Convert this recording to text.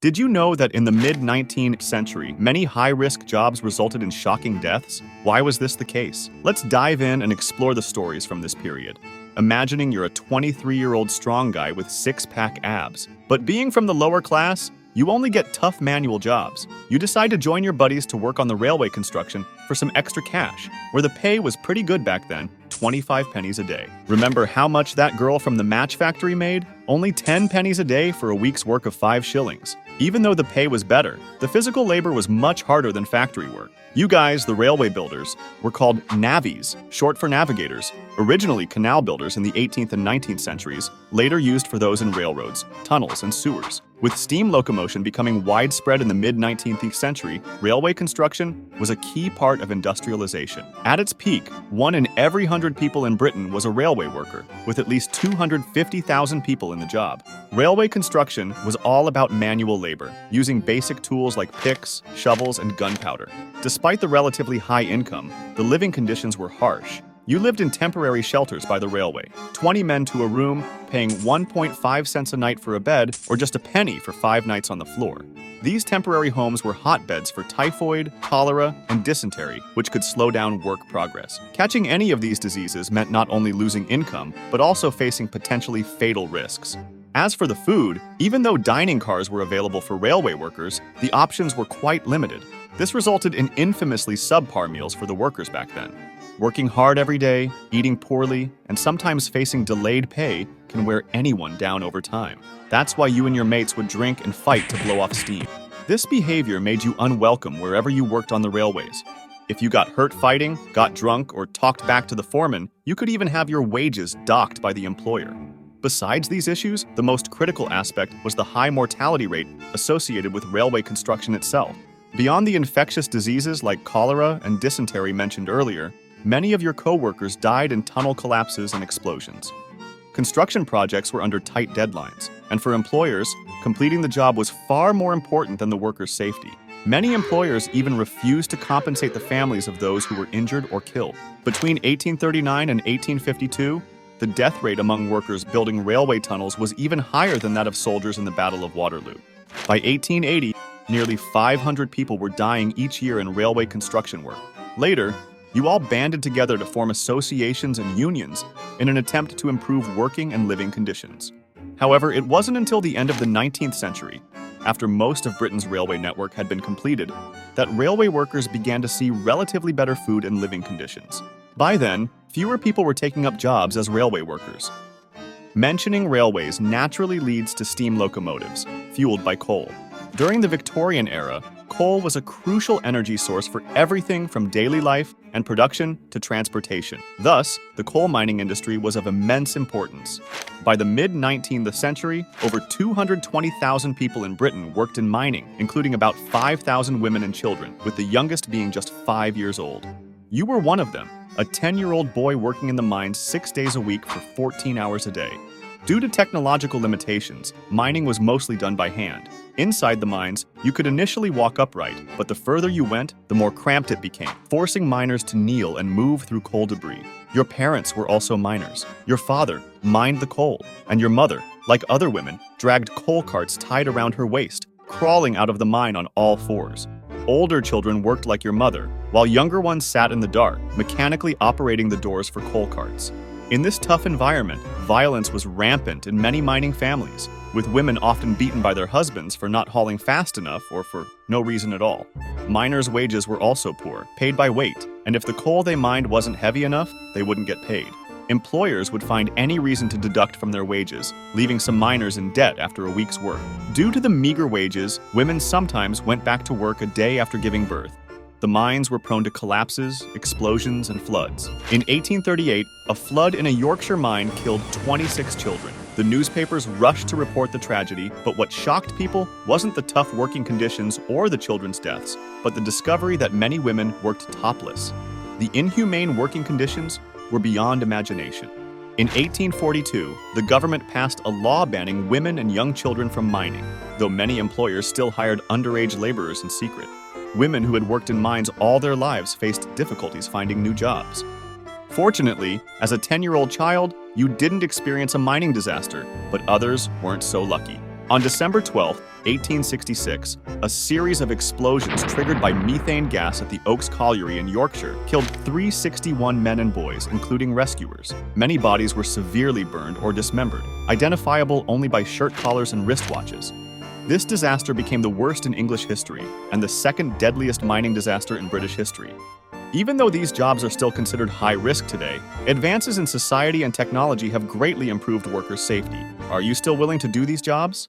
Did you know that in the mid-19th century, many high-risk jobs resulted in shocking deaths? Why was this the case? Let's dive in and explore the stories from this period. Imagining you're a 23-year-old strong guy with six-pack abs. But being from the lower class, you only get tough manual jobs. You decide to join your buddies to work on the railway construction for some extra cash, where the pay was pretty good back then, 25 pennies a day. Remember how much that girl from the match factory made? Only 10 pennies a day for a week's work of 5 shillings. Even though the pay was better, the physical labor was much harder than factory work. You guys, the railway builders, were called navvies, short for navigators, originally canal builders in the 18th and 19th centuries, later used for those in railroads, tunnels, and sewers. With steam locomotion becoming widespread in the mid-19th century, railway construction was a key part of industrialization. At its peak, 1 in every 100 people in Britain was a railway worker, with at least 250,000 people in the job. Railway construction was all about manual labor, using basic tools like picks, shovels, and gunpowder. Despite the relatively high income, the living conditions were harsh. You lived in temporary shelters by the railway, 20 men to a room, paying 1.5 cents a night for a bed, or just a penny for 5 nights on the floor. These temporary homes were hotbeds for typhoid, cholera, and dysentery, which could slow down work progress. Catching any of these diseases meant not only losing income, but also facing potentially fatal risks. As for the food, even though dining cars were available for railway workers, the options were quite limited. This resulted in infamously subpar meals for the workers back then. Working hard every day, eating poorly, and sometimes facing delayed pay can wear anyone down over time. That's why you and your mates would drink and fight to blow off steam. This behavior made you unwelcome wherever you worked on the railways. If you got hurt fighting, got drunk, or talked back to the foreman, you could even have your wages docked by the employer. Besides these issues, the most critical aspect was the high mortality rate associated with railway construction itself. Beyond the infectious diseases like cholera and dysentery mentioned earlier, many of your co-workers died in tunnel collapses and explosions. Construction projects were under tight deadlines, and for employers, completing the job was far more important than the workers' safety. Many employers even refused to compensate the families of those who were injured or killed. Between 1839 and 1852, the death rate among workers building railway tunnels was even higher than that of soldiers in the Battle of Waterloo. By 1880, nearly 500 people were dying each year in railway construction work. Later, you all banded together to form associations and unions in an attempt to improve working and living conditions. However, it wasn't until the end of the 19th century, after most of Britain's railway network had been completed, that railway workers began to see relatively better food and living conditions. By then, fewer people were taking up jobs as railway workers. Mentioning railways naturally leads to steam locomotives, fueled by coal. During the Victorian era, coal was a crucial energy source for everything from daily life and production to transportation. Thus, the coal mining industry was of immense importance. By the mid-19th century, over 220,000 people in Britain worked in mining, including about 5,000 women and children, with the youngest being just 5 years old. You were one of them, a 10-year-old boy working in the mines 6 days a week for 14 hours a day. Due to technological limitations, mining was mostly done by hand. Inside the mines, you could initially walk upright, but the further you went, the more cramped it became, forcing miners to kneel and move through coal debris. Your parents were also miners. Your father mined the coal, and your mother, like other women, dragged coal carts tied around her waist, crawling out of the mine on all fours. Older children worked like your mother, while younger ones sat in the dark, mechanically operating the doors for coal carts. In this tough environment, violence was rampant in many mining families, with women often beaten by their husbands for not hauling fast enough or for no reason at all. Miners' wages were also poor, paid by weight, and if the coal they mined wasn't heavy enough, they wouldn't get paid. Employers would find any reason to deduct from their wages, leaving some miners in debt after a week's work. Due to the meager wages, women sometimes went back to work a day after giving birth. The mines were prone to collapses, explosions, and floods. In 1838, a flood in a Yorkshire mine killed 26 children. The newspapers rushed to report the tragedy, but what shocked people wasn't the tough working conditions or the children's deaths, but the discovery that many women worked topless. The inhumane working conditions were beyond imagination. In 1842, the government passed a law banning women and young children from mining, though many employers still hired underage laborers in secret. Women who had worked in mines all their lives faced difficulties finding new jobs. Fortunately, as a 10-year-old child, you didn't experience a mining disaster, but others weren't so lucky. On December 12, 1866, a series of explosions triggered by methane gas at the Oaks Colliery in Yorkshire killed 361 men and boys, including rescuers. Many bodies were severely burned or dismembered, identifiable only by shirt collars and wristwatches. This disaster became the worst in English history and the second deadliest mining disaster in British history. Even though these jobs are still considered high risk today, advances in society and technology have greatly improved workers' safety. Are you still willing to do these jobs?